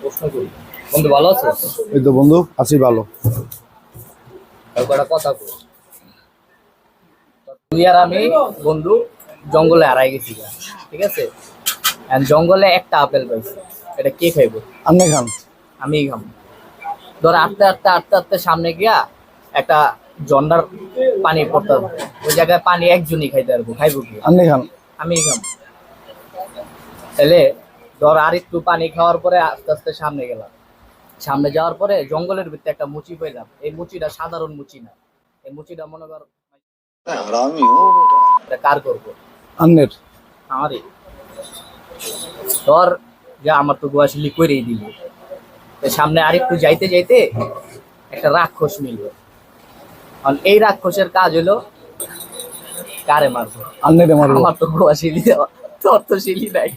প্রশ্ন করি, বন্ধু ভালো আছো? এই তো বন্ধু আছি ভালো। একটা কথা কই, তুই আর আমি বন্ধু জঙ্গলে হারাই গেছি গা, ঠিক আছে? And জঙ্গলে একটা আপেল পাইছি, এটা কে খাইবো? আপনি খান। আমি খাবো। ধর আস্তে আস্তে আস্তে আস্তে সামনে গিয়া একটা জন্ডার পানি পড়তে হবে, ওই জায়গায় পানি একজনই খাইতে পারবো, খাইবো কি? আপনি খান। আমি খাবো। তাহলে ধর আর একটু পানি খাওয়ার পরে আস্তে আস্তে সামনে গেলাম, সামনে যাওয়ার পরে জঙ্গলের ভিতরে একটা মুচি পেলাম। এই মুচিটা সাধারণ মুচি না, এই মুচিটা মনে কর এটা কার করবো? আন্নের। আমারই। ধর যা আমার তো গোয়াশিলি করেই দিল, সামনে আরেকটু যাইতে যাইতে একটা রাক্ষস মিলল। কারণ এই রাক্ষসের কাজ হলো কারে মারবো? আন্নেরে মারবো। আমার তো গোয়াশিলি দেওয়া, তোর তো শিলি নাই।